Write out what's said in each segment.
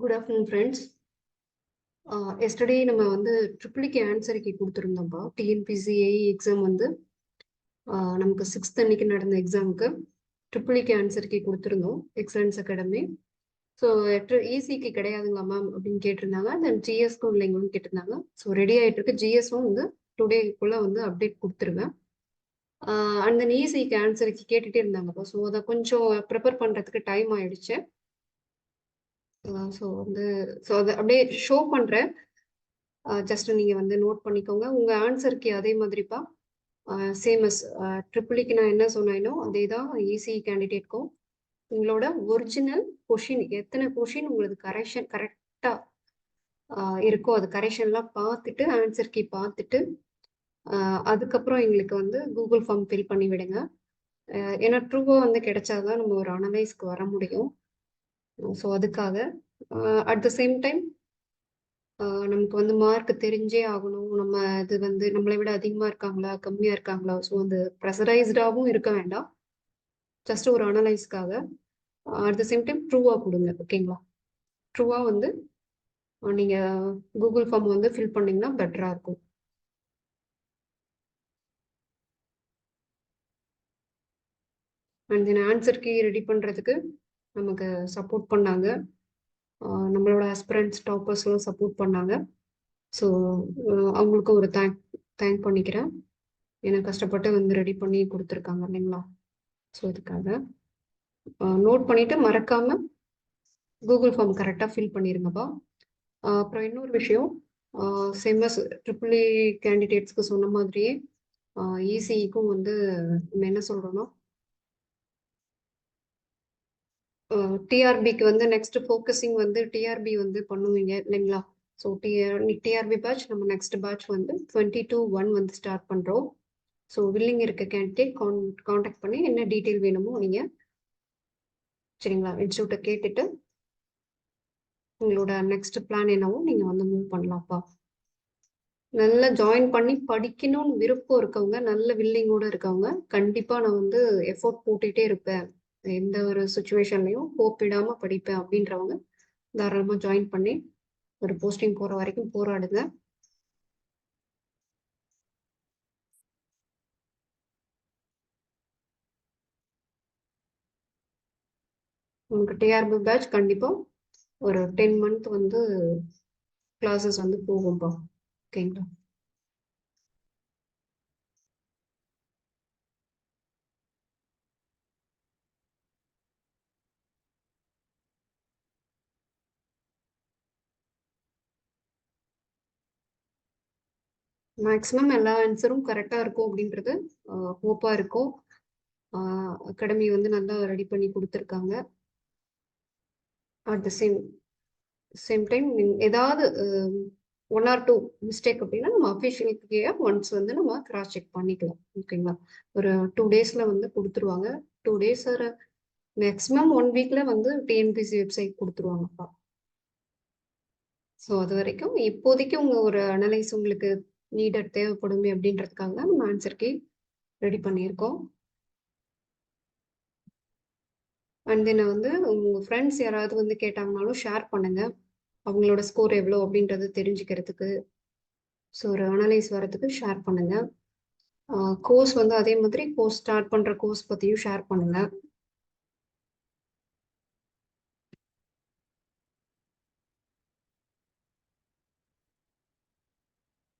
Good afternoon, friends. Yesterday நம்ம வந்து ட்ரிபிள்க்கு answer key கொடுத்துருந்தோம்ப்பா. டிஎன்பிசிஐ exam வந்து நமக்கு 6th அன்னைக்கு நடந்த எக்ஸாமுக்கு ட்ரிபிள்க்கு ஆன்சர் கீ கொடுத்துருந்தோம் எக்ஸலன்ஸ் அகாடமி. ஸோ ஈசிக்கு கிடையாதுங்களா மேம் அப்படின்னு கேட்டிருந்தாங்க. தென் ஜிஎஸ்க்கும் இல்லைங்கன்னு கேட்டிருந்தாங்க. ஸோ ரெடி ஆகிட்டு இருக்கு. ஜிஎஸும் வந்து டுடேக்குள்ள வந்து அப்டேட் கொடுத்துருவேன். அண்ட் தென் ஈசிக்கு ஆன்சருக்கு கேட்டுகிட்டே இருந்தாங்கப்பா. ஸோ அதை கொஞ்சம் ப்ரிப்பேர் பண்ணுறதுக்கு டைம் ஆயிடுச்சு. ஸோ அதை அப்படியே ஷோ பண்ணுறேன். ஜஸ்ட் நீங்கள் வந்து நோட் பண்ணிக்கோங்க. உங்கள் ஆன்சருக்கு அதே மாதிரிப்பா சேம் எஸ் ட்ரிபிள்க்கு நான் என்ன சொன்னேனோ அதே தான் ஈஸி கேண்டிடேட்க்கும். உங்களோட ஒரிஜினல் கொஷின் எத்தனை கொஷின் உங்களுக்கு கரெக்டாக இருக்கோ அது கரெக்ஷன்லாம் பார்த்துட்டு ஆன்சர் கீ பார்த்துட்டு அதுக்கப்புறம் எங்களுக்கு வந்து கூகுள் ஃபார்ம் ஃபில் பண்ணி விடுங்க. ஏன்னா ட்ரூவாக வந்து கிடைச்சாதான் நம்ம ஒரு அனலைஸ்க்கு வர முடியும். ஸோ அதுக்காக அட் த சேம் டைம் நமக்கு வந்து மார்க் தெரிஞ்சே ஆகணும். நம்ம இது வந்து நம்மளை விட அதிகமாக இருக்காங்களா கம்மியாக இருக்காங்களா, ஸோ அந்த ப்ரெஷரைஸ்டாகவும் இருக்க வேண்டாம். ஜஸ்ட் ஒரு அனலைஸ்க்காக அட் த சேம் டைம் ட்ரூவாக கொடுங்க. ஓகேங்களா? ட்ரூவாக வந்து நீங்கள் கூகுள் ஃபார்ம் வந்து ஃபில் பண்ணிங்கன்னா பெட்டராக இருக்கும். And then answer key ready பண்ணுறதுக்கு நமக்கு சப்போர்ட் பண்ணாங்க. நம்மளோட ஆஸ்பிரண்ட்ஸ் டாப்பர்ஸ்லாம் சப்போர்ட் பண்ணாங்க. ஸோ அவங்களுக்கும் ஒரு தேங்க் பண்ணிக்கிறேன். ஏன்னா கஷ்டப்பட்டு வந்து ரெடி பண்ணி கொடுத்துருக்காங்க இல்லைங்களா? ஸோ இதுக்காக நோட் பண்ணிவிட்டு மறக்காமல் கூகுள் ஃபார்ம் கரெக்டாக ஃபில் பண்ணிடுங்கப்பா. அப்புறம் இன்னொரு விஷயம், சேமஸ் ட்ரிபிள்இ கேண்டிடேட்ஸ்க்கு சொன்ன மாதிரியே இசிஇக்கும் வந்து நம்ம என்ன சொல்கிறோன்னா டிஆர்பிக்கு வந்து நெக்ஸ்ட் ஃபோக்கஸிங் வந்து டிஆர்பி வந்து பண்ணுவீங்க இல்லைங்களா? ஸோ டிஆர்பி பேட்ச் நம்ம நெக்ஸ்ட் பேட்ச் வந்து 22/1 வந்து ஸ்டார்ட் பண்ணுறோம். ஸோ வில்லிங் இருக்க கேண்டிடேட் காண்டாக்ட் பண்ணி என்ன டீட்டெயில் வேணுமோ நீங்கள் சரிங்களா இன்ஸ்டியூட்டை கேட்டுட்டு உங்களோட நெக்ஸ்ட் பிளான் என்னவோ நீங்கள் வந்து மூவ் பண்ணலாம்ப்பா. நல்லா ஜாயின் பண்ணி படிக்கணும்னு விருப்பம் இருக்கவங்க, நல்ல வில்லிங்கோட இருக்கவங்க, கண்டிப்பாக நான் வந்து எஃபோர்ட் போட்டுகிட்டே இருப்பேன், எந்த ஒரு சுச்சுவேஷன்லையும் ஹோப் விடாமல் படிப்பேன் அப்படின்றவங்க தாராளமாக ஜாயின் பண்ணி ஒரு போஸ்டிங் போகிற வரைக்கும் போராடுங்க. உங்களுக்கு டிஆர்பி பேட்ச் கண்டிப்பாக ஒரு 10 month வந்து கிளாஸஸ் வந்து போகும்பா. ஓகேங்களா? மேக்ஸிமம் எல்லா ஆன்சரும் கரெக்டாக இருக்கும் அப்படின்றது ஹோப்பாக இருக்கும். அகாடமி வந்து நல்லா ரெடி பண்ணி கொடுத்துருக்காங்க. அட் த சேம் டைம் ஏதாவது 1 or 2 மிஸ்டேக் அப்படின்னா நம்ம அஃபிஷியலுக்கே ஒன்ஸ் வந்து நம்ம கிராஸ் செக் பண்ணிக்கலாம். ஓகேங்களா? ஒரு 2 daysல வந்து கொடுத்துருவாங்க. 2 days ஆர் மேக்ஸிமம் 1 weekல வந்து டிஎன்பிசி வெப்சைட் கொடுத்துருவாங்கப்பா. ஸோ அது வரைக்கும் இப்போதைக்கு உங்கள் ஒரு அனலைஸ் உங்களுக்கு நீடட் தேவைப்படுமே அப்படின்றதுக்காக தான் நம்ம ஆன்சர் கீ ரெடி பண்ணியிருக்கோம். அண்ட் தென் வந்து உங்கள் ஃப்ரெண்ட்ஸ் யாராவது வந்து கேட்டாங்கனாலும் ஷேர் பண்ணுங்கள், அவங்களோட ஸ்கோர் எவ்வளோ அப்படின்றது தெரிஞ்சுக்கிறதுக்கு. ஸோ ஒரு அனலைஸ் வரதுக்கு ஷேர் பண்ணுங்கள். கோர்ஸ் வந்து அதே மாதிரி கோர்ஸ் ஸ்டார்ட் பண்ணுற கோர்ஸ் பற்றியும் ஷேர் பண்ணுங்கள்.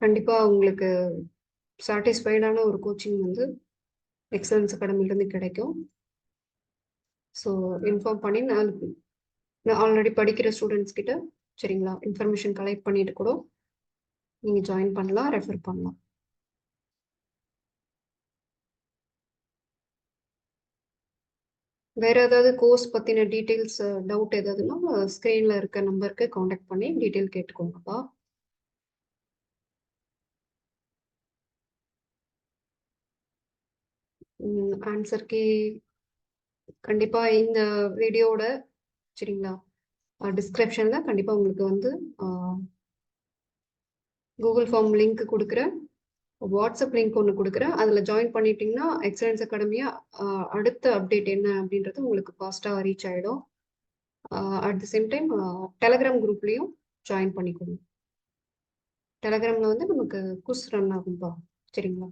கண்டிப்பாக உங்களுக்கு சாட்டிஸ்ஃபைடான ஒரு கோச்சிங் வந்து எக்ஸலன்ஸ் அகாடமிலேருந்து கிடைக்கும். ஸோ இன்ஃபார்ம் பண்ணி நான் ஆல்ரெடி படிக்கிற ஸ்டூடெண்ட்ஸ் கிட்ட சரிங்களா இன்ஃபர்மேஷன் கலெக்ட் பண்ணிட்டு கூட நீங்கள் ஜாயின் பண்ணலாம், ரெஃபர் பண்ணலாம். வேற ஏதாவது கோர்ஸ் பற்றின டீட்டெயில்ஸ் டவுட் ஏதாவதுன்னா ஸ்க்ரீனில் இருக்க நம்பருக்கு காண்டாக்ட் பண்ணி டீட்டெயில் கேட்டுக்கோங்கப்பா. ஆன்சர் கீ கண்டிப்பாக இந்த வீடியோட சரிங்களா டிஸ்கிரிப்ஷனில் கண்டிப்பாக உங்களுக்கு வந்து கூகுள் ஃபார்ம் லிங்க் கொடுக்குறேன், வாட்ஸ்அப் லிங்க் ஒன்று கொடுக்குறேன். அதில் ஜாயின் பண்ணிட்டீங்கன்னா எக்ஸலன்ஸ் அகாடமியா அடுத்த அப்டேட் என்ன அப்படின்றது உங்களுக்கு ஃபாஸ்ட்டாக ரீச் ஆகிடும். At the same time Telegram குரூப்லேயும் ஜாயின் பண்ணிக்கோங்க. டெலகிராமில் வந்து நமக்கு குஸ் ரன் ஆகும்பா, சரிங்களா?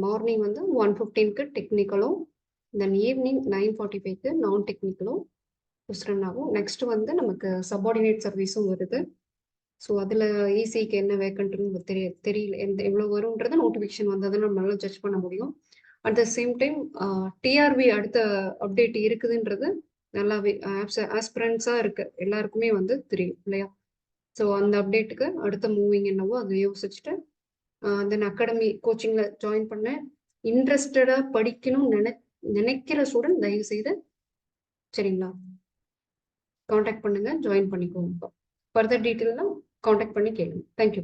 மார்னிங் வந்து 1:15க்கு டெக்னிக்கலும், தென் ஈவினிங் 9:45க்கு நான் டெக்னிக்கலும் குஸ் ரன் ஆகும். நெக்ஸ்ட் வந்து நமக்கு சப்பார்டினேட் சர்வீஸும் வருது. ஸோ அதில் ஈசிக்கு என்ன வேக்கண்ட்டுன்னு தெரியல, எவ்வளோ வரும்ன்றது நோட்டிஃபிகேஷன் வந்தால் தான் நம்மளால ஜட்ஜ் பண்ண முடியும். At the same time TRB அடுத்த அப்டேட் இருக்குதுன்றது நல்லாவே ஆஸ்பிரன்ஸாக இருக்கு, எல்லாருக்குமே வந்து தெரியும் இல்லையா? ஸோ அந்த அப்டேட்டுக்கு அடுத்த மூவிங் என்னவோ அதை யோசிச்சுட்டு தென் அகாடமி கோச்சிங்கில் ஜாயின் பண்ண இன்ட்ரெஸ்டடாக படிக்கணும்னு நினைக்கிற ஸ்டூடெண்ட் தயவு செய்து, சரிங்களா, காண்டாக்ட் பண்ணுங்க, ஜாயின் பண்ணிக்கோங்க. ஃபர்தர் டீட்டெயிலாம் காண்டாக்ட் பண்ணி கேளுங்க. தேங்க்யூ.